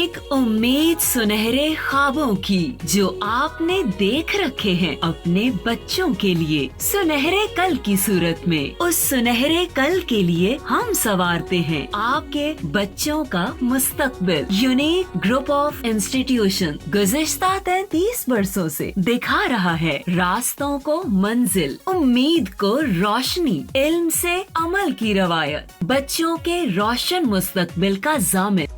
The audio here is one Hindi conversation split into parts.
एक उम्मीद सुनहरे ख्वाबों की जो आपने देख रखे हैं अपने बच्चों के लिए, सुनहरे कल की सूरत में। उस सुनहरे कल के लिए हम संवारते हैं आपके बच्चों का मुस्तकबिल। यूनिक ग्रुप ऑफ इंस्टीट्यूशन गुज़िश्ता 33 वर्षों से दिखा रहा है रास्तों को मंजिल, उम्मीद को रोशनी, इल्म से अमल की रवायत, बच्चों के रोशन मुस्तकबिल का ज़ामिन।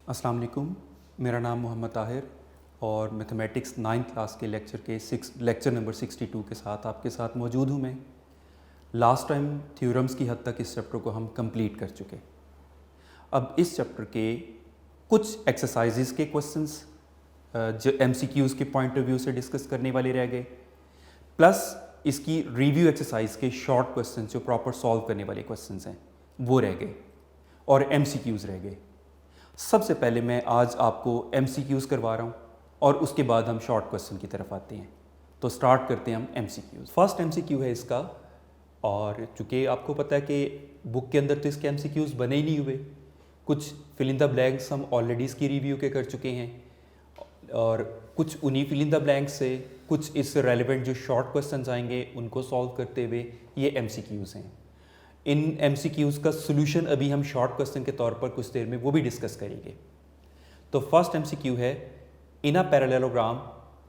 अस्सलाम वालेकुम, मेरा नाम मोहम्मद ताहिर और मैथमेटिक्स 9th क्लास के लेक्चर नंबर 62 के साथ आपके साथ मौजूद हूँ मैं। लास्ट टाइम थ्योरम्स की हद तक इस चैप्टर को हम कंप्लीट कर चुके। अब इस चैप्टर के कुछ एक्सरसाइजेस के क्वेश्चंस जो MCQs के पॉइंट ऑफ व्यू से डिस्कस करने वाले रह गए, प्लस इसकी रिव्यू एक्सरसाइज के शॉर्ट क्वेश्चंस जो प्रॉपर सॉल्व करने वाले क्वेश्चंस हैं वो रह गए और MCQs रह गए। सबसे पहले मैं आज आपको MCQs करवा रहा हूँ और उसके बाद हम शॉर्ट क्वेश्चन की तरफ आते हैं। तो स्टार्ट करते हैं हम MCQs। फर्स्ट MCQ है इसका, और चूँकि आपको पता है कि बुक के अंदर तो इसके MCQs बने ही नहीं हुए, कुछ फिल इन द ब्लैंक्स हम ऑलरेडी इसकी रिव्यू के कर चुके हैं और कुछ उन्हीं फिल इन द ब्लैंक्स से कुछ इससे रेलिवेंट जो शॉर्ट क्वेश्चन आएंगे उनको सॉल्व करते हुए ये MCQs हैं। इन MCQs का सोल्यूशन अभी हम शॉर्ट क्वेश्चन के तौर पर कुछ देर में वो भी डिस्कस करेंगे। तो फर्स्ट MCQ है, in a parallelogram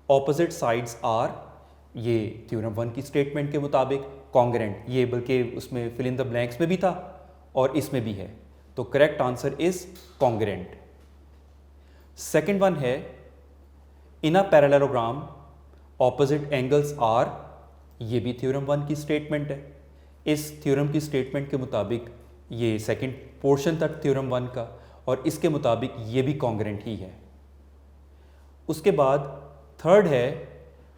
opposite sides are, ये थ्योरम 1 की स्टेटमेंट के मुताबिक कॉन्ग्रेंट, ये बल्कि उसमें फिल इन द ब्लैंक्स में भी था और इसमें भी है, तो correct answer is congruent. Second one है, in a parallelogram opposite angles are, ये भी थ्योरम 1 की स्टेटमेंट है। इस थ्योरम की स्टेटमेंट के मुताबिक ये सेकंड पोर्शन तक थ्योरम 1 का, और इसके मुताबिक ये भी कॉन्ग्रेंट ही है। उसके बाद थर्ड है,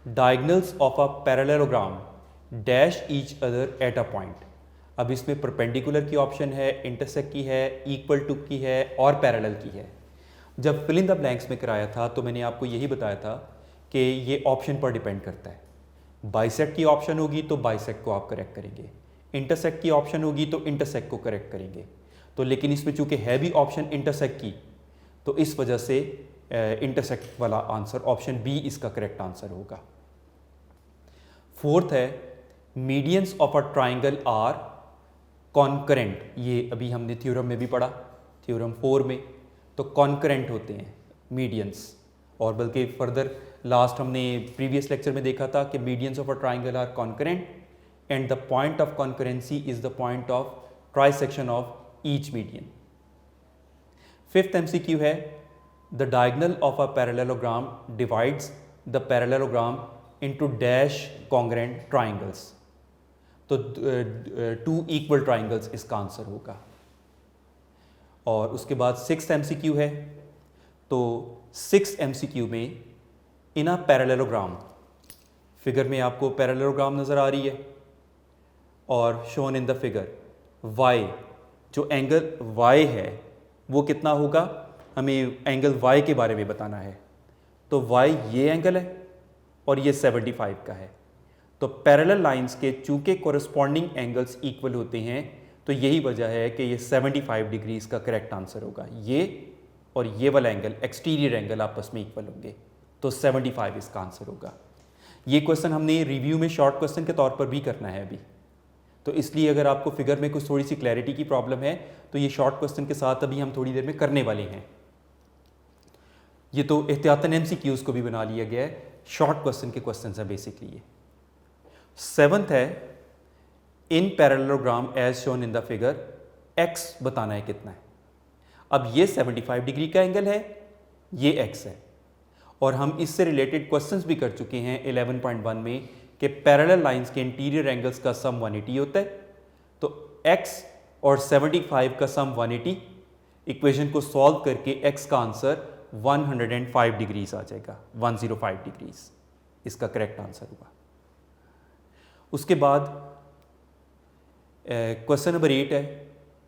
diagonals of a parallelogram dash each other at a point. अब इसमें परपेंडिकुलर की ऑप्शन है, इंटरसेक्ट की है, इक्वल टू की है और पैरेलल की है। जब फिल इन द ब्लैंक्स में कराया था तो मैंने आपको यही बताया था कि ये ऑप्शन पर डिपेंड करता है। बाइसेक्ट की ऑप्शन होगी तो बाइसेक्ट को आप करेक्ट करेंगे, इंटरसेक्ट की ऑप्शन होगी तो इंटरसेक्ट को करेक्ट करेंगे। तो लेकिन इसमें चूंकि है भी ऑप्शन इंटरसेक्ट की, तो इस वजह से इंटरसेक्ट वाला आंसर ऑप्शन बी इसका करेक्ट आंसर होगा। फोर्थ है, medians of a triangle are concurrent, ये अभी हमने थ्योरम में भी पढ़ा, थ्योरम 4 में, तो कॉन्करेंट होते हैं मीडियंस, और बल्कि फर्दर लास्ट हमने प्रीवियस लेक्चर में देखा था कि medians of a triangle are concurrent and the point of concurrency is the point of trisection of each median. Fifth MCQ है, the diagonal of a parallelogram divides the parallelogram into dash congruent triangles. तो two equal triangles इसका आंसर होगा। और उसके बाद सिक्स्थ MCQ है, तो सिक्स्थ MCQ में इन अ पैरेललोग्राम, फिगर में आपको पैरेललोग्राम नज़र आ रही है और shown in the figure y, जो एंगल y है वो कितना होगा, हमें एंगल y के बारे में बताना है। तो y ये एंगल है और ये 75 का है। तो पैरेलल लाइंस के चूंकि कोरिस्पॉन्डिंग एंगल्स इक्वल होते हैं, तो यही वजह है कि ये 75 डिग्री इसका करेक्ट आंसर होगा। ये और ये वाला एंगल, एक्सटीरियर एंगल आपस में इक्वल होंगे, तो 75 इसका आंसर होगा। ये क्वेश्चन हमने रिव्यू में शॉर्ट क्वेश्चन के तौर पर भी करना है अभी, तो इसलिए अगर आपको फिगर में कुछ थोड़ी सी क्लैरिटी की प्रॉब्लम है तो ये शॉर्ट क्वेश्चन के साथ अभी हम थोड़ी देर में करने वाले हैं। ये तो एहतियातन MCQs को भी बना लिया गया है, शॉर्ट क्वेश्चन के क्वेश्चन हैं बेसिकली ये। सेवंथ है, in parallelogram as shown in the figure x बताना है कितना है। अब ये 75 डिग्री का एंगल है, ये x है, और हम इससे रिलेटेड क्वेश्चंस भी कर चुके हैं 11.1 में कि पैरेलल लाइंस के इंटीरियर एंगल्स का सम 180 होता है। तो x और 75 का सम 180, इक्वेशन को सॉल्व करके x का आंसर 105 डिग्रीज आ जाएगा, 105 डिग्रीज इसका करेक्ट आंसर होगा। उसके बाद क्वेश्चन नंबर 8 है,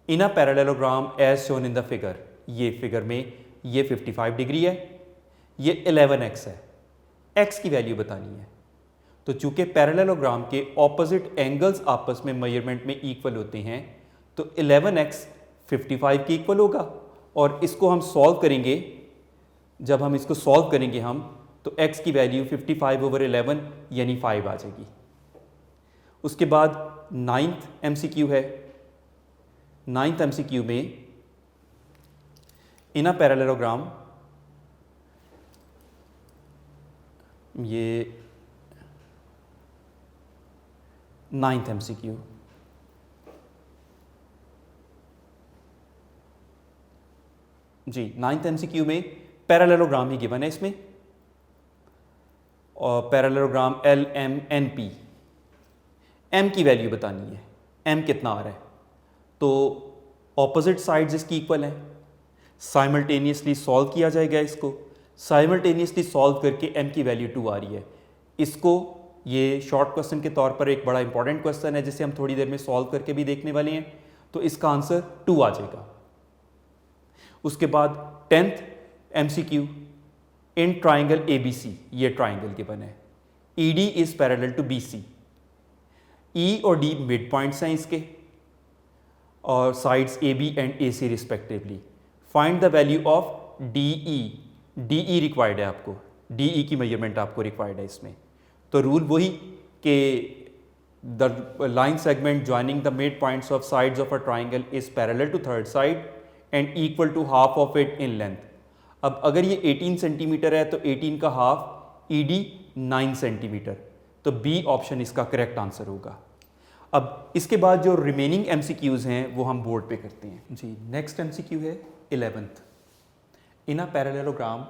in a parallelogram as shown in the figure, ये फिगर में ये 55 डिग्री है, ये 11x है, x की वैल्यू बतानी है। तो चूंकि पैरेललोग्राम के ऑपोजिट एंगल्स आपस में मेजरमेंट में इक्वल होते हैं तो 11x 55 के इक्वल होगा, और इसको हम सॉल्व करेंगे। जब हम इसको सॉल्व करेंगे हम तो x की वैल्यू 55/11 यानी 5 आ जाएगी। उसके बाद 9th MCQ है। 9th MCQ में इन अ पैरेललोग्राम, ये 9th MCQ, जी 9th MCQ में पैरेललोग्राम ही गिवन है इसमें, और पैरेललोग्राम LMNP, m की वैल्यू बतानी है, m कितना आ रहा है। तो ऑपोजिट साइड्स इसकी इक्वल हैं, साइमल्टेनियसली सॉल्व किया जाएगा। इसको साइमल्टेनियसली सॉल्व करके m की वैल्यू 2 आ रही है। इसको ये शॉर्ट क्वेश्चन के तौर पर एक बड़ा इंपॉर्टेंट क्वेश्चन है जिसे हम थोड़ी देर में सॉल्व करके भी देखने वाले हैं, तो इसका आंसर 2 आ जाएगा। उसके बाद 10th MCQ, in triangle ABC, ये ट्राइंगल गिवन है, ED is parallel to BC, E और D मिड पॉइंट्स हैं इसके, और sides AB and AC respectively. Find the value of DE, DE required है आपको, DE की मेजरमेंट आपको रिक्वायर्ड है इसमें। तो रूल वही कि the line segment joining the mid points of sides of a triangle is parallel to third side and equal to half of it in length. अब अगर ये 18 सेंटीमीटर है तो 18 का हाफ ED 9 सेंटीमीटर, तो B ऑप्शन इसका करेक्ट आंसर होगा। अब इसके बाद जो रिमेनिंग MCQs हैं वो हम बोर्ड पे करते हैं। जी नेक्स्ट MCQ है 11th, in a parallelogram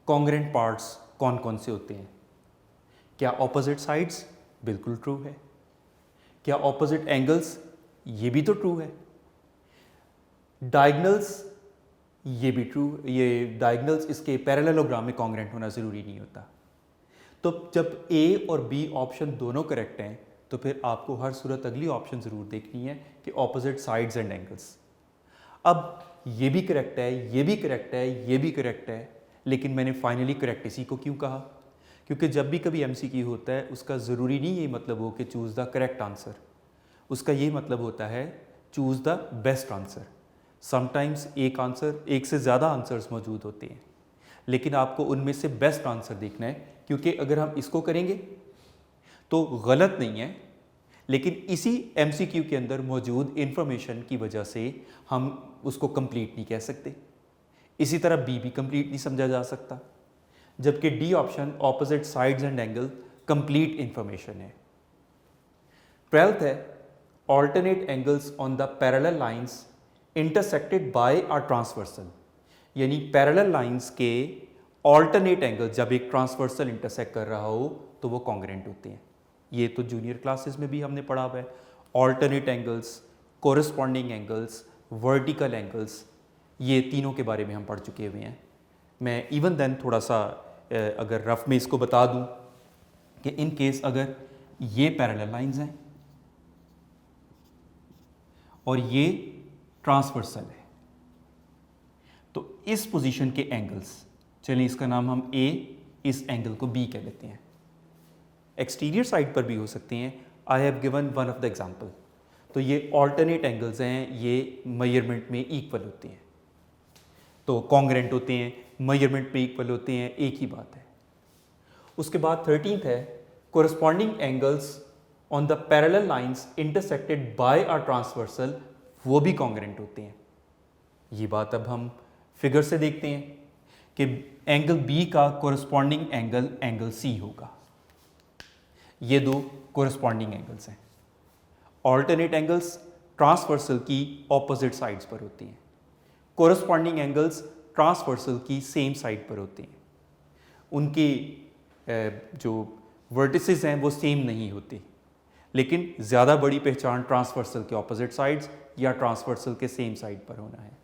congruent parts कौन कौन से होते हैं? क्या ऑपोजिट साइड्स? बिल्कुल ट्रू है। क्या ऑपोजिट एंगल्स? ये भी तो ट्रू है। डायगनल्स? ये भी ट्रू, ये डायगनल्स इसके पैरेललोग्राम में कॉन्ग्रेंट होना ज़रूरी नहीं होता। तो जब A और B ऑप्शन दोनों करेक्ट हैं तो फिर आपको हर सूरत अगली ऑप्शन ज़रूर देखनी है कि ऑपोजिट साइड्स एंड एंगल्स। अब ये भी करेक्ट है, ये भी करेक्ट है, ये भी करेक्ट है, लेकिन मैंने फाइनली करेक्ट इसी को क्यों कहा? क्योंकि जब भी कभी MCQ होता है उसका ज़रूरी नहीं ये मतलब हो कि चूज़ द करेक्ट आंसर, उसका ये मतलब होता है choose the best answer. Sometimes एक से ज़्यादा आंसर्स मौजूद होते हैं, लेकिन आपको उनमें से बेस्ट आंसर देखना है, क्योंकि अगर हम इसको करेंगे तो गलत नहीं है, लेकिन इसी MCQ के अंदर मौजूद इंफॉर्मेशन की वजह से हम उसको कंप्लीट नहीं कह सकते। इसी तरह B भी कंप्लीट नहीं समझा जा सकता, जबकि D option opposite sides and angle complete information है। 12th है alternate angles on the parallel lines intersected by a transversal, यानी पैरेलल लाइंस के ऑल्टरनेट एंगल जब एक ट्रांसवर्सल इंटरसेक्ट कर रहा हो तो वो कॉन्ग्रेंट होते हैं। ये तो जूनियर क्लासेस में भी हमने पढ़ा हुआ है। Alternate angles, corresponding angles, vertical angles, ये तीनों के बारे में हम पढ़ चुके हुए हैं। मैं इवन देन थोड़ा सा अगर रफ में इसको बता दूं कि इन केस अगर ये पैरेलल लाइंस हैं और ये ट्रांसवर्सल है, तो इस पोजीशन के एंगल्स, चलिए इसका नाम हम A, इस एंगल को B कह लेते हैं। एक्सटीरियर साइड पर भी हो सकते हैं। I have given one of the example. तो ये ऑल्टरनेट एंगल्स हैं, ये मेजरमेंट में इक्वल होते हैं, तो कॉन्ग्रेंट होते हैं, मेजरमेंट में इक्वल होते हैं, एक ही बात है। उसके बाद 13th है corresponding angles on the parallel lines intersected by a transversal, वो भी कॉन्ग्रेंट होते हैं। ये बात अब हम फिगर से देखते हैं कि एंगल B का कोरिस्पॉन्डिंग एंगल C होगा। ये दो कोरिस्पॉन्डिंग एंगल्स हैं। ऑल्टरनेट एंगल्स ट्रांसवर्सल की ऑपोजिट साइड्स पर होती हैं, कोरिस्पॉन्डिंग एंगल्स ट्रांसवर्सल की सेम साइड पर होते हैं। उनके जो वर्टिसेस हैं वो सेम नहीं होते, लेकिन ज़्यादा बड़ी पहचान ट्रांसवर्सल के ऑपोजिट साइड्स या ट्रांसवर्सल के सेम साइड पर होना है।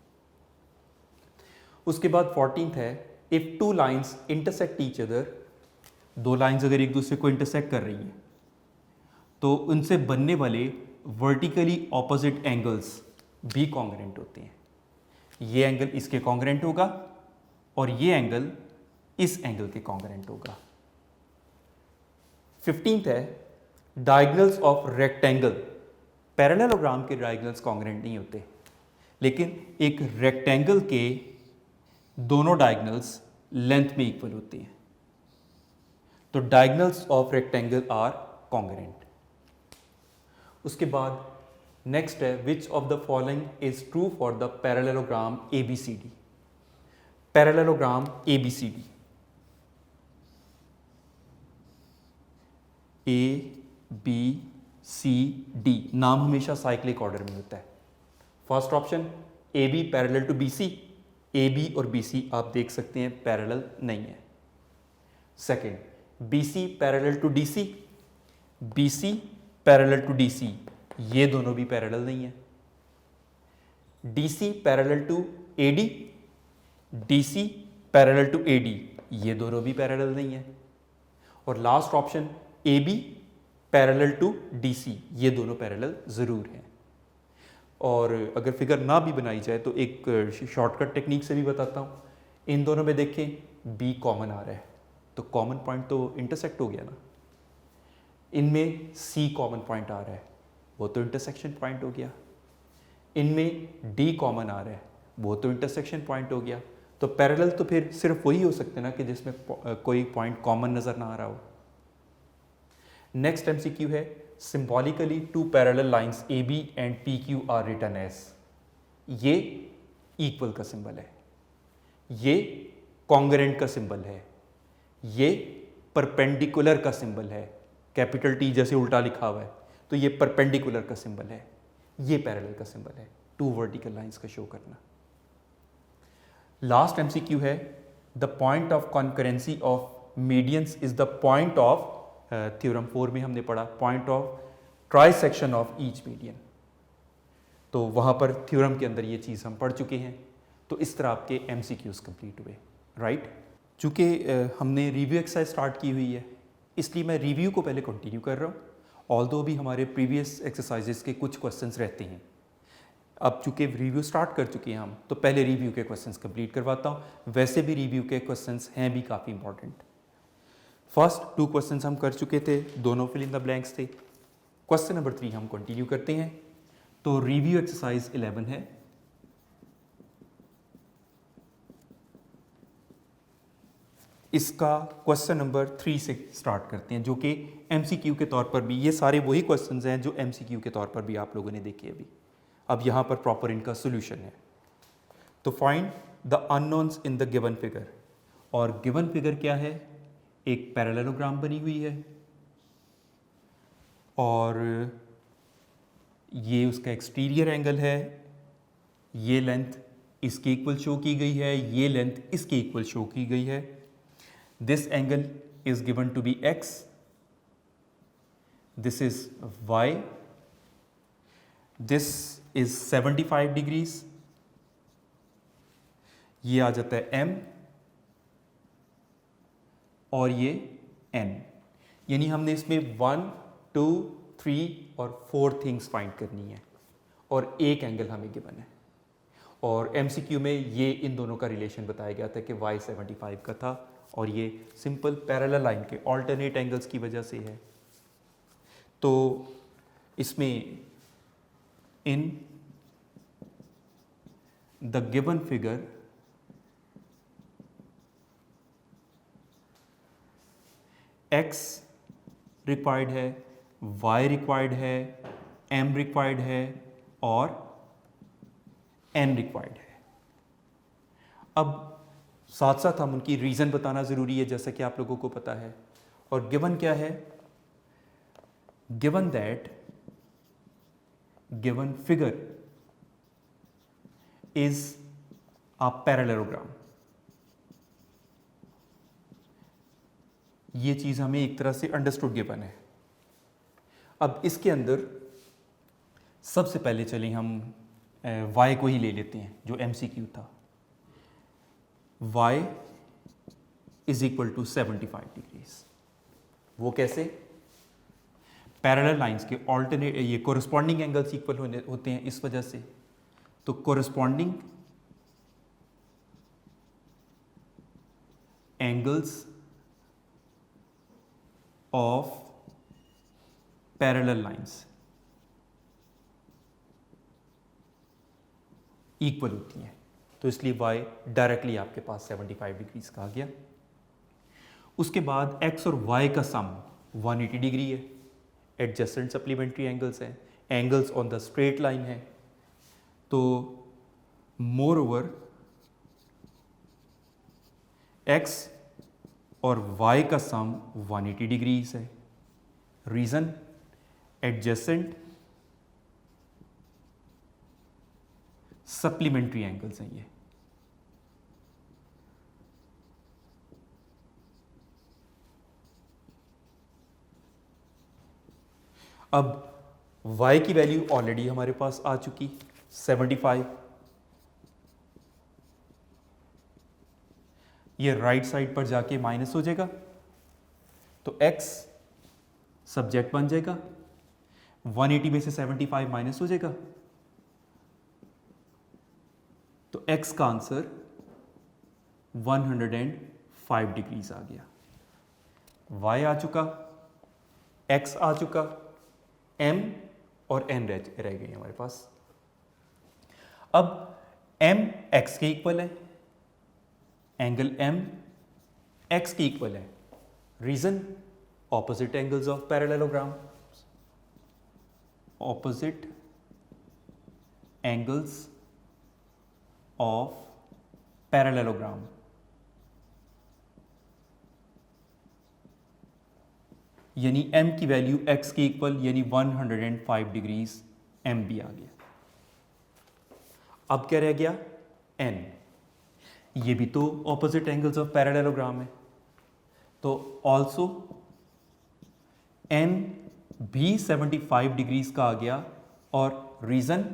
उसके बाद 14th है if two lines intersect each other, दो लाइंस अगर एक दूसरे को इंटरसेक्ट कर रही हैं तो उनसे बनने वाले वर्टिकली ऑपोजिट एंगल्स भी कॉन्ग्रेंट होते हैं। ये एंगल इसके कॉन्ग्रेंट होगा और ये एंगल इस एंगल के कॉन्ग्रेंट होगा। 15th है डायगनल्स ऑफ रेक्टेंगल। पैरेललोग्राम के डायगनल्स कॉन्ग्रेंट नहीं होते, लेकिन एक रेक्टेंगल के दोनों डायगनल्स लेंथ में इक्वल होते हैं, तो diagonals of rectangle are congruent. उसके बाद नेक्स्ट है which of the following is true for the parallelogram ABCD। Parallelogram ABCD, ABCD नाम हमेशा साइक्लिक ऑर्डर में होता है। First option AB parallel to BC, AB और BC आप देख सकते हैं पैरेलल नहीं है। Second BC parallel to DC, BC parallel to DC, ये दोनों भी पैरेलल नहीं है। DC parallel to AD, DC parallel to AD, ये दोनों भी पैरेलल नहीं है। और last option AB parallel to DC, ये दोनों पैरेलल ज़रूर हैं। और अगर फिगर ना भी बनाई जाए तो एक शॉर्टकट टेक्निक से भी बताता हूँ। इन दोनों में देखें B कॉमन आ रहा है, तो कॉमन पॉइंट तो इंटरसेक्ट हो गया ना। इनमें C कॉमन पॉइंट आ रहा है, वो तो इंटरसेक्शन पॉइंट हो गया। इनमें D कॉमन आ रहा है, वो तो इंटरसेक्शन पॉइंट हो गया। तो पैरेलल तो फिर सिर्फ वही हो सकते ना कि जिसमें कोई पॉइंट कॉमन नज़र ना आ रहा हो। नेक्स्ट MCQ है symbolically two parallel lines AB and PQ are written as. ये इक्वल का सिंबल है, ये कॉन्ग्रेंट का सिंबल है, ये परपेंडिकुलर का सिंबल है। कैपिटल T जैसे उल्टा लिखा हुआ है तो ये परपेंडिकुलर का सिंबल है, ये पैरेलल का सिंबल है। टू वर्टिकल लाइंस का शो करना। लास्ट MCQ है the point of concurrency of medians is the point of, theorem 4 में हमने पढ़ा point of trisection of each median, तो वहाँ पर थ्योरम के अंदर ये चीज़ हम पढ़ चुके हैं। तो इस तरह आपके MCQs कंप्लीट हुए, राइट। चूँकि हमने रिव्यू एक्सरसाइज स्टार्ट की हुई है, इसलिए मैं रिव्यू को पहले कंटिन्यू कर रहा हूँ, ऑल्दो भी हमारे प्रीवियस एक्सरसाइजेस के कुछ क्वेश्चंस रहते हैं। अब चूँकि रिव्यू स्टार्ट कर चुके हैं हम, तो पहले रिव्यू के क्वेश्चंस कंप्लीट करवाता हूँ। वैसे भी रिव्यू के क्वेश्चंस हैं भी काफ़ी इंपॉर्टेंट। फर्स्ट 2 क्वेश्चंस हम कर चुके थे, दोनों फिल इन द ब्लैंक्स थे। क्वेश्चन नंबर 3 हम कंटिन्यू करते हैं। तो रिव्यू एक्सरसाइज 11 है। इसका क्वेश्चन नंबर 3 से स्टार्ट करते हैं, जो कि MCQ के तौर पर भी, ये सारे वही क्वेश्चंस हैं जो MCQ के तौर पर भी आप लोगों ने देखे अभी। अब यहाँ पर प्रॉपर इनका सोल्यूशन है। तो find the unknowns in the given figure. और गिवन फिगर क्या है? एक पैरेललोग्राम बनी हुई है और ये उसका एक्सटीरियर एंगल है, ये लेंथ इसके इक्वल शो की गई है, ये लेंथ इसके इक्वल शो की गई है। This angle is given to be x, this is y, this is 75 degrees, ये आ जाता है m और ये n। यानी हमने इसमें 1, 2, 3 और 4 थिंग्स फाइंड करनी है और एक एंगल हमें गिवन है। और MCQ में ये इन दोनों का रिलेशन बताया गया था कि y 75 का था और ये सिंपल पैरेलल लाइन के ऑल्टरनेट एंगल्स की वजह से है। तो इसमें in the given figure x required है, y रिक्वायर्ड है, m रिक्वायर्ड है और n रिक्वायर्ड है। अब साथ साथ हम उनकी रीज़न बताना ज़रूरी है, जैसा कि आप लोगों को पता है। और गिवन क्या है? Given that given figure is a parallelogram. ये चीज़ हमें एक तरह से अंडरस्टूड गिवन है। अब इसके अंदर सबसे पहले चलें हम y को ही ले लेते हैं जो MCQ था। y is equal to 75 degrees. वो कैसे? पैरेलल लाइंस के ऑल्टरनेट, ये कोरिस्पॉन्डिंग एंगल्स इक्वल होते हैं इस वजह से। तो corresponding angles of parallel lines equal होती हैं, तो इसलिए y डायरेक्टली आपके पास 75 डिग्रीज का आ गया। उसके बाद x और y का सम 180 डिग्री है, एडजेसेंट सप्लीमेंट्री एंगल्स हैं, angles on the straight line है, तो मोर ओवर x और y का सम 180 डिग्रीज है। रीजन एडजेसेंट सप्लीमेंट्री एंगल्स हैं ये। अब y की वैल्यू ऑलरेडी हमारे पास आ चुकी 75, ये राइट साइड पर जाके माइनस हो जाएगा, तो x सब्जेक्ट बन जाएगा, 180 में से 75 माइनस हो जाएगा, तो x का आंसर 105 डिग्रीज आ गया। y आ चुका, x आ चुका, m और n रह गई हमारे पास। अब m x के इक्वल है, एंगल m x के इक्वल है। Reason opposite angles of parallelogram, opposite angles of parallelogram. यानी m की वैल्यू x के इक्वल यानी 105 डिग्रीज m भी आ गया। अब क्या रह गया n, ये भी तो ऑपोजिट एंगल्स ऑफ पैरेललोग्राम है, तो ऑल्सो n भी 75 डिग्रीज का आ गया, और रीजन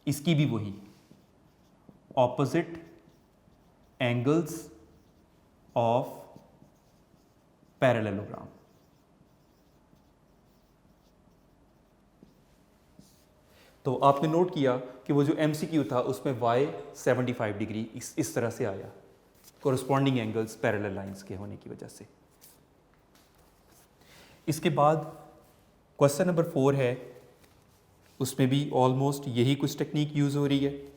इसकी भी वही ऑपोजिट एंगल्स ऑफ पैरेललोग्राम। तो आपने नोट किया कि वो जो MCQ था उसमें y 75 डिग्री इस तरह से आया, कोरस्पॉन्डिंग एंगल्स पैरेलल लाइंस के होने की वजह से। इसके बाद क्वेश्चन नंबर 4 है, उसमें भी ऑलमोस्ट यही कुछ टेक्निक यूज हो रही है।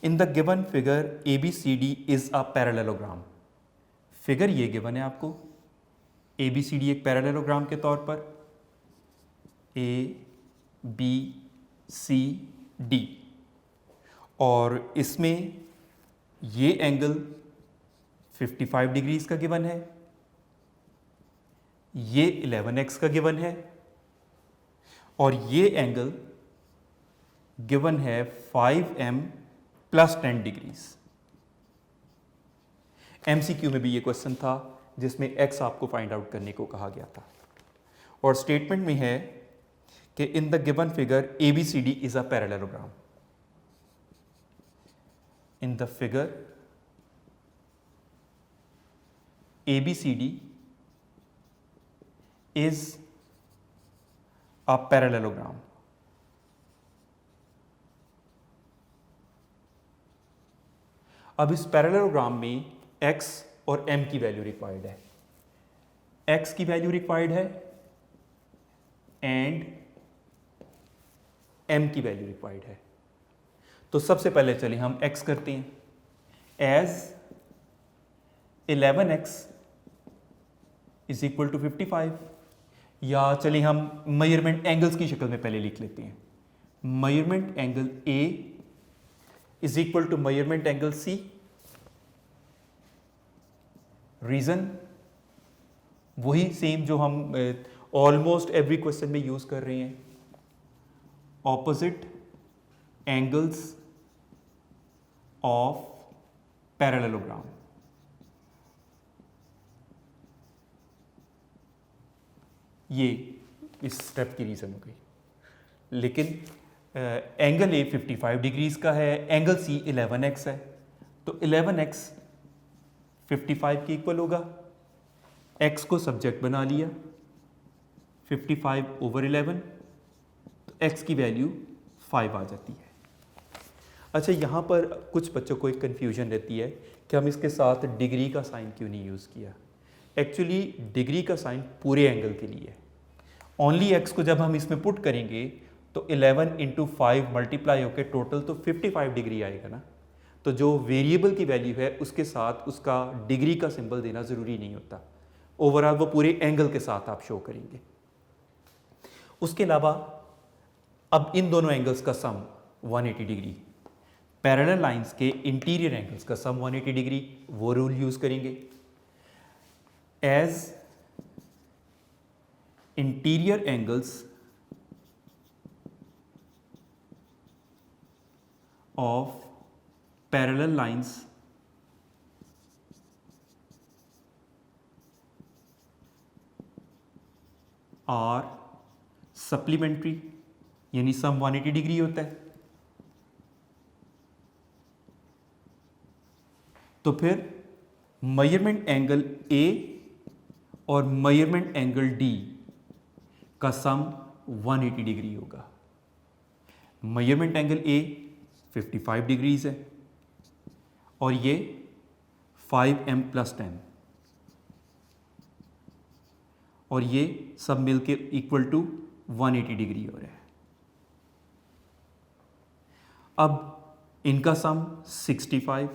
In the given figure ABCD is a parallelogram. Figure ये गिवन है आपको, ABCD एक पैरेललोग्राम के तौर पर, ABCD, और इसमें ये एंगल 55 डिग्रीज का गिवन है, ये 11x का गिवन है, और ये एंगल गिवन है 5m प्लस 10 डिग्रीज। MCQ में भी ये क्वेश्चन था जिसमें x आपको फाइंड आउट करने को कहा गया था, और स्टेटमेंट में है कि in the given figure ABCD is a parallelogram. In the figure ABCD is a parallelogram. अब इस पैरेललोग्राम में x और m की वैल्यू रिक्वायर्ड है, x की वैल्यू रिक्वायर्ड है एंड m की वैल्यू रिक्वायर्ड है। तो सबसे पहले चलिए हम x करते हैं, as 11x is equal to 55, या चलिए हम मेजरमेंट एंगल्स की शक्ल में पहले लिख लेते हैं। Measurement angle A is equal to measurement angle C। Reason वही सेम जो हम ऑलमोस्ट एवरी क्वेश्चन में यूज कर रहे हैं, ऑपोजिट एंगल्स ऑफ पैरेललोग्राम। ये इस स्टेप की रीजन हो गई, लेकिन एंगल A 55 डिग्रीज का है, एंगल C 11x है, तो 11x 55 के इक्वल होगा। x को सब्जेक्ट बना लिया, 55 ओवर 11, तो x की वैल्यू 5 आ जाती है। अच्छा, यहाँ पर कुछ बच्चों को एक कन्फ्यूजन रहती है कि हम इसके साथ डिग्री का साइन क्यों नहीं यूज़ किया। एक्चुअली डिग्री का साइन पूरे एंगल के लिए है, ओनली एक्स को जब हम इसमें पुट करेंगे तो 11 इंटू 5 मल्टीप्लाई होकर टोटल तो 55 डिग्री आएगा ना। तो जो वेरिएबल की वैल्यू है उसके साथ उसका डिग्री का सिंबल देना ज़रूरी नहीं होता, ओवरऑल वो पूरे एंगल के साथ आप शो करेंगे। उसके अलावा अब इन दोनों एंगल्स का सम 180 डिग्री, पैरेलल लाइंस के इंटीरियर एंगल्स का सम 180 डिग्री, वो रूल यूज करेंगे। As interior angles of parallel lines are supplementary, यानी सम 180 डिग्री होता है। तो फिर मेजरमेंट एंगल ए और मेजरमेंट एंगल डी का सम 180 डिग्री होगा। मेजरमेंट एंगल ए 55 डिग्रीज है और ये 5m + 10 और ये सब मिलके इक्वल टू 180 डिग्री हो रहा है। अब इनका सम 65।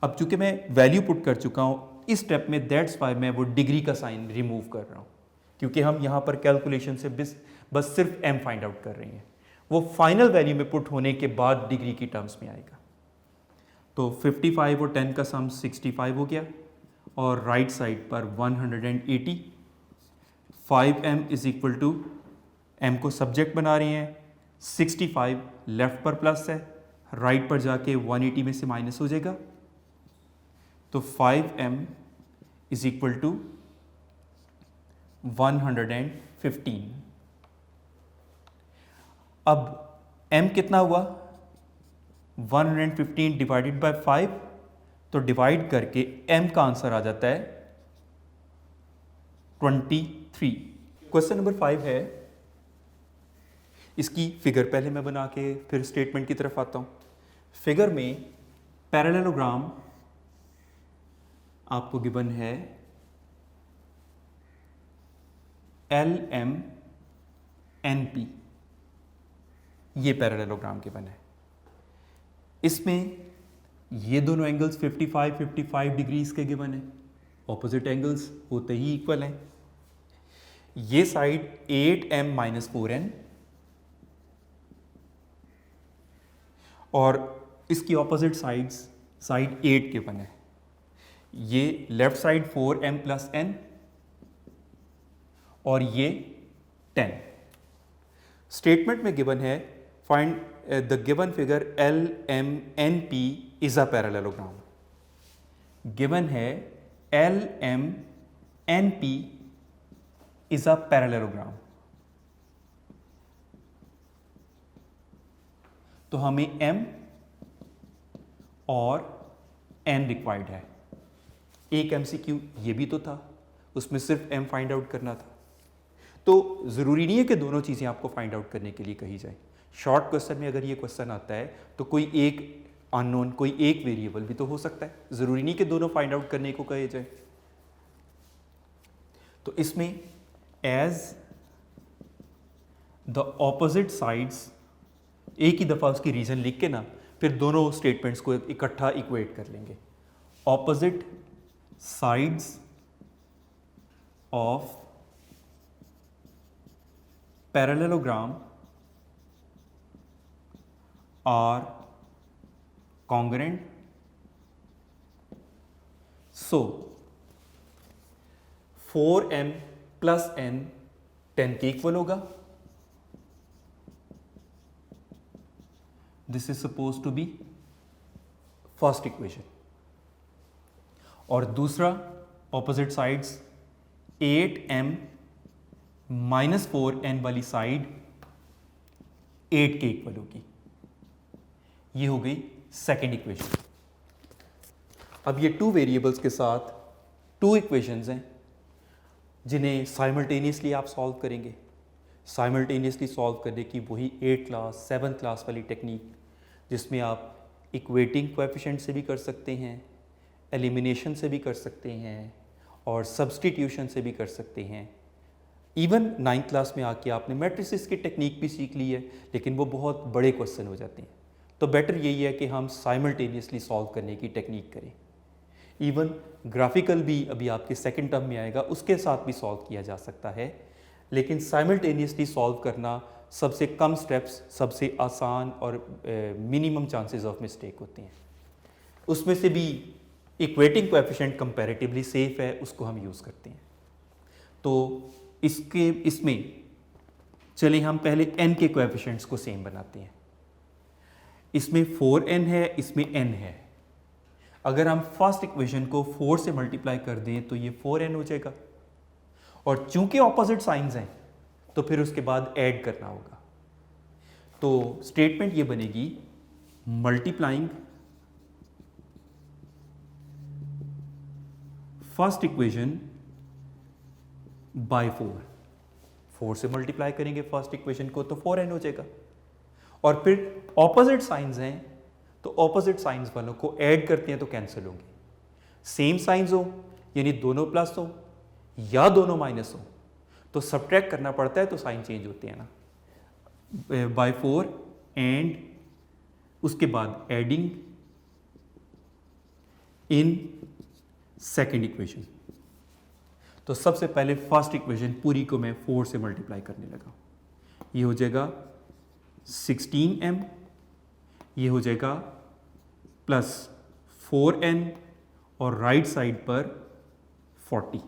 अब चूंकि मैं वैल्यू पुट कर चुका हूं इस स्टेप में, दैट्स वाई मैं वो डिग्री का साइन रिमूव कर रहा हूं, क्योंकि हम यहां पर कैलकुलेशन से बस सिर्फ m फाइंड आउट कर रहे हैं। वो फाइनल वैल्यू में पुट होने के बाद डिग्री की टर्म्स में आएगा। तो 55 और 10 का सम 65 हो गया और राइट साइड पर 180। 5m is equal to, m को सब्जेक्ट बना रहे हैं, 65 लेफ्ट पर प्लस है, राइट पर जाके 180 में से माइनस हो जाएगा। तो 5m इज इक्वल टू 115। अब m कितना हुआ, 115 डिवाइडेड बाय 5, तो डिवाइड करके m का आंसर आ जाता है 23। क्वेश्चन नंबर 5 है, इसकी फिगर पहले मैं बना के फिर स्टेटमेंट की तरफ आता हूं। फिगर में पैरेललोग्राम आपको गिवन है LMNP, ये पैरेललोग्राम गिवन है। इसमें ये दोनों एंगल्स 55 डिग्रीज के गिवन है, ऑपोजिट एंगल्स होते ही इक्वल हैं। ये साइड 8m - 4n और इसकी ऑपोजिट साइड्स साइड 8 गिवन है। ये लेफ्ट साइड 4m + n और ये 10। स्टेटमेंट में गिवन है find the given figure LMNP is a parallelogram. Given है LMNP इज अ पैरेललोग्राम। तो हमें m और n रिक्वायर्ड है। एक MCQ ये भी तो था, उसमें सिर्फ m फाइंड आउट करना था। तो ज़रूरी नहीं है कि दोनों चीज़ें आपको फाइंड आउट करने के लिए कही जाए। शॉर्ट क्वेश्चन में अगर ये क्वेश्चन आता है तो कोई एक अननोन, कोई एक वेरिएबल भी तो हो सकता है, ज़रूरी नहीं कि दोनों फाइंड आउट करने को कहे जाए। तो इसमें एज द ऑपोजिट साइड्स, एक ही दफ़ा उसकी रीज़न लिख के ना फिर दोनों स्टेटमेंट्स को इकट्ठा इक्वेट कर लेंगे। Opposite sides of parallelogram are congruent, so 4m + n 10 के इक्वल होगा। This is suppose to be first equation. और दूसरा ऑपोजिट साइड्स 8m - 4n वाली साइड 8 के इक्वल होगी। ये हो गई सेकेंड इक्वेशन। अब ये 2 वेरिएबल्स के साथ 2 इक्वेशंस हैं जिन्हें साइमल्टेनियसली आप सॉल्व करेंगे। साइमल्टेनियसली सॉल्व करने की वही 8th क्लास 7th क्लास वाली टेक्निक, जिसमें आप इक्वेटिंग कोएफिशिएंट से भी कर सकते हैं, एलिमिनेशन से भी कर सकते हैं और सब्सटीट्यूशन से भी कर सकते हैं। इवन 9th क्लास में आके आपने मैट्रिसेस की टेक्निक भी सीख ली है, लेकिन वो बहुत बड़े क्वेश्चन हो जाते हैं, तो बेटर यही है कि हम साइमल्टेनियसली सॉल्व करने की टेक्निक करें। इवन ग्राफिकल भी अभी आपके सेकंड टर्म में आएगा, उसके साथ भी सॉल्व किया जा सकता है, लेकिन साइमल्टेनियसली सॉल्व करना सबसे कम स्टेप्स, सबसे आसान और मिनिमम चांसेस ऑफ मिस्टेक होते हैं। उसमें से भी इक्वेटिंग कोएफिशिएंट कंपैरेटिवली सेफ है, उसको हम यूज़ करते हैं। तो इसमें चलिए हम पहले n के कोएफिशिएंट्स को सेम बनाते हैं। इसमें 4n है, इसमें n है। अगर हम फर्स्ट इक्वेशन को 4 से मल्टीप्लाई कर दें तो ये 4n हो जाएगा, और चूंकि ऑपोजिट साइंस हैं तो फिर उसके बाद ऐड करना होगा। तो स्टेटमेंट ये बनेगी मल्टीप्लाइंग फर्स्ट इक्वेशन बाय 4 से मल्टीप्लाई करेंगे फर्स्ट इक्वेशन को तो 4n हो जाएगा, और फिर ऑपोजिट साइंस हैं तो ऑपोजिट साइंस वालों को ऐड करते हैं तो कैंसिल होंगे। सेम साइंस हो यानी दोनों प्लस हो या दोनों माइनस हो तो सब्ट्रैक्ट करना पड़ता है, तो साइन चेंज होते हैं ना। बाय 4 एंड उसके बाद एडिंग इन सेकेंड इक्वेशन। तो सबसे पहले फर्स्ट इक्वेशन पूरी को मैं 4 से मल्टीप्लाई करने लगा। ये हो जाएगा 16m, ये हो जाएगा प्लस 4n और राइट साइड पर 40।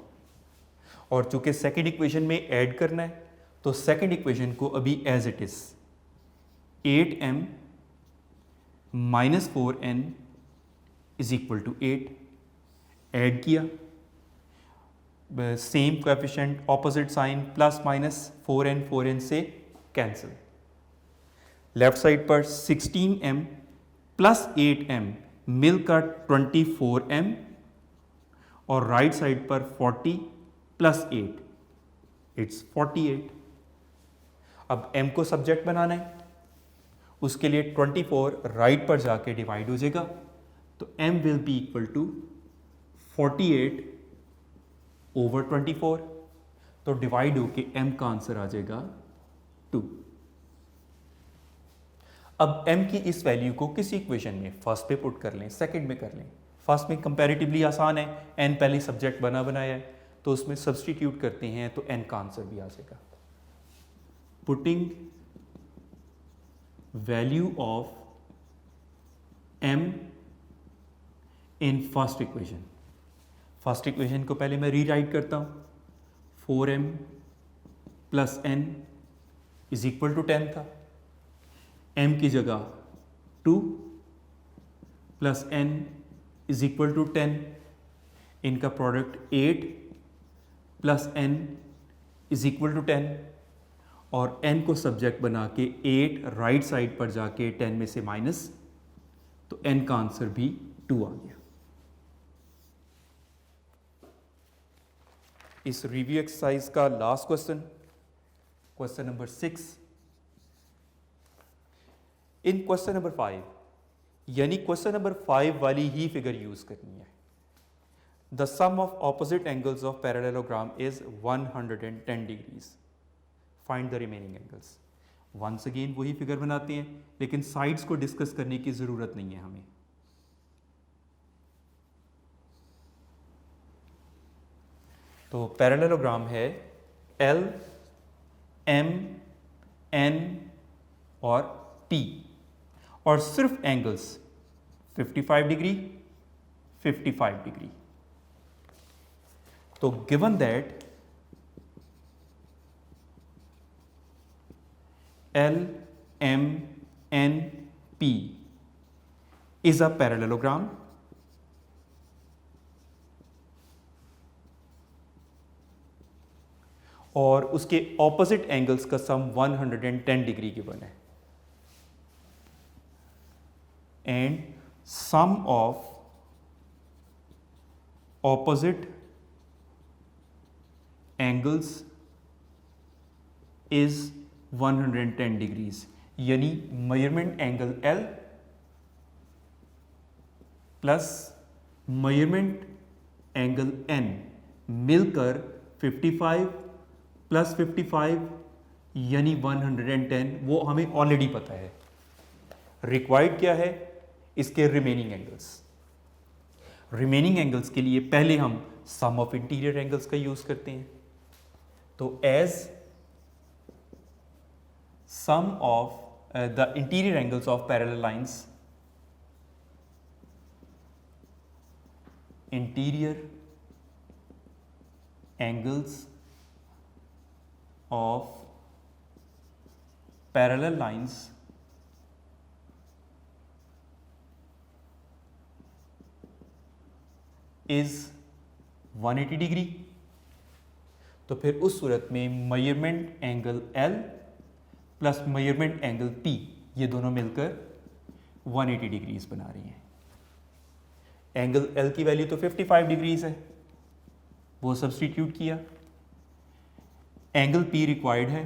और चूंकि सेकेंड इक्वेशन में ऐड करना है तो सेकेंड इक्वेशन को अभी as it is 8m minus 4n is equal to 8 add किया, same coefficient opposite sign plus minus 4n से कैंसिल। लेफ्ट साइड पर 16m प्लस 8m मिलकर 24m और राइट साइड पर 40 प्लस 8 इट्स 48। अब m को सब्जेक्ट बनाना है, उसके लिए 24 राइट पर जाके डिवाइड हो जाएगा, तो m will be equal to 48 over 24, तो डिवाइड होके m का आंसर आ जाएगा 2। अब m की इस वैल्यू को किसी इक्वेशन में फर्स्ट पे पुट कर लें, सेकंड में कर लें। फर्स्ट में कंपैरेटिवली आसान है, n पहले सब्जेक्ट बना बनाया है, तो उसमें सब्स्टिट्यूट करते हैं तो n का आंसर भी आ जाएगा। Putting value of m in first equation. First equation को पहले मैं रीराइट करता हूँ, 4m plus n is equal to 10 था, m की जगह 2 plus n is equal to 10, इनका product 8 plus n is equal to 10, और n को सब्जेक्ट बना के 8 राइट साइड पर जाके 10 में से माइनस, तो n का आंसर भी 2 आ गया। इस रिव्यू एक्सरसाइज का लास्ट क्वेश्चन, क्वेश्चन नंबर 6। इन क्वेश्चन नंबर 5 यानी क्वेश्चन नंबर 5 वाली ही फिगर यूज करनी है। The sum of opposite angles of parallelogram is 110 degrees, find the remaining angles. Once again वही फिगर बनाते हैं, लेकिन साइड्स को डिस्कस करने की जरूरत नहीं है हमें। तो पैरेललोग्राम है L, M, N और P, और सिर्फ एंगल्स 55 डिग्री 55 डिग्री। तो given that L, M, N, P is a parallelogram और उसके ऑपोजिट एंगल्स का सम 110 डिग्री गिवन है, and sum of opposite angles is 110 degrees, यानी measurement angle L plus measurement angle N मिलकर 55 प्लस 55 यानी 110, वो हमें ऑलरेडी पता है। रिक्वायर्ड क्या है? इसके रिमेनिंग एंगल्स। रिमेनिंग एंगल्स के लिए पहले हम सम ऑफ इंटीरियर एंगल्स का यूज करते हैं। तो as sum of the interior angles of parallel lines, interior angles of parallel lines is 180 degree. तो फिर उस सूरत में measurement angle L plus measurement angle P, ये दोनों मिलकर 180 डिग्रीज बना रही हैं। एंगल L की वैल्यू तो 55 डिग्रीज है, वो सब्स्टिट्यूट किया। एंगल P रिक्वायर्ड है।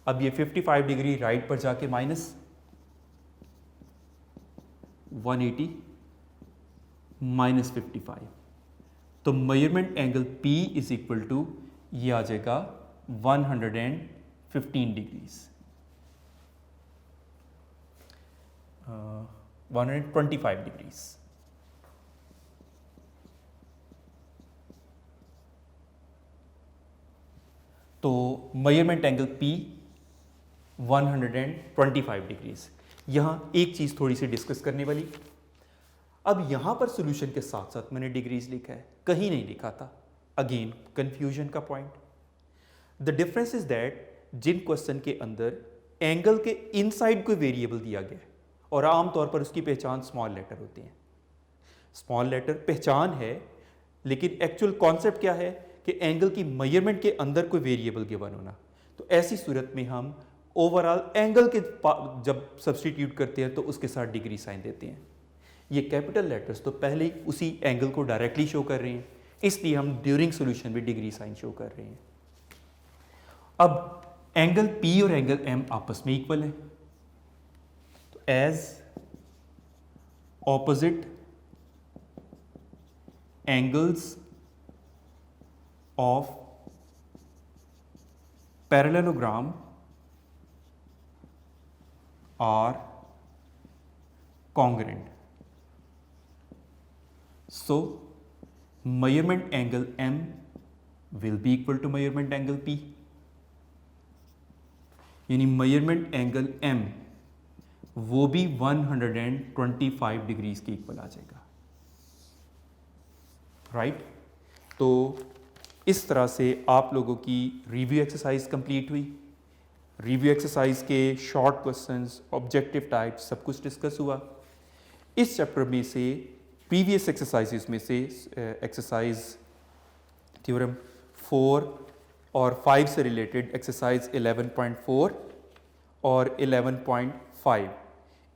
अब ये 55 डिग्री राइट पर जाके माइनस 180 माइनस 55, तो measurement angle P is equal to, ये आ जाएगा 115 डिग्रीज, 125 डिग्रीज। तो मेजरमेंट एंगल P 125 डिग्रीज। यहां एक चीज थोड़ी सी डिस्कस करने वाली। अब यहां पर सॉल्यूशन के साथ साथ मैंने डिग्रीज लिखा है, कहीं नहीं लिखा था। अगेन कंफ्यूजन का point. The difference is that जिन क्वेश्चन के अंदर एंगल के इनसाइड कोई वेरिएबल दिया गया है और आमतौर पर उसकी पहचान स्मॉल लेटर होती है। स्मॉल लेटर पहचान है, लेकिन एक्चुअल कॉन्सेप्ट क्या है कि एंगल की मेजरमेंट के अंदर कोई वेरिएबल गिवन होना। तो ऐसी सूरत में हम ओवरऑल एंगल के जब सब्स्टिट्यूट करते हैं तो उसके साथ डिग्री साइन देते हैं। ये कैपिटल लेटर्स तो पहले ही उसी एंगल को डायरेक्टली शो कर रहे हैं, इसलिए हम ड्यूरिंग सॉल्यूशन में डिग्री साइन शो कर रहे हैं। अब एंगल P और एंगल M आपस में इक्वल है, तो as opposite angles of parallelogram are congruent, so measurement angle M will be equal to measurement angle P, यानी measurement angle M वो भी 125 डिग्रीज के इक्वल आ जाएगा, राइट। तो इस तरह से आप लोगों की रिव्यू एक्सरसाइज कंप्लीट हुई। रिव्यू एक्सरसाइज के शॉर्ट क्वेश्चंस, ऑब्जेक्टिव टाइप सब कुछ डिस्कस हुआ। इस चैप्टर में से प्रीवियस एक्सरसाइजेस में से एक्सरसाइज थ्योरम 4 और 5 से रिलेटेड एक्सरसाइज 11.4 और 11.5,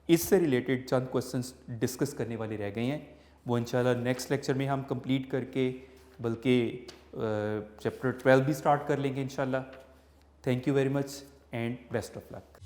इससे रिलेटेड चंद क्वेश्चंस डिस्कस करने वाले रह गए हैं। वो इंशाल्लाह नेक्स्ट लेक्चर में हम कंप्लीट करके बल्कि चैप्टर 12 भी स्टार्ट कर लेंगे इंशाल्लाह। Thank you very much and best of luck.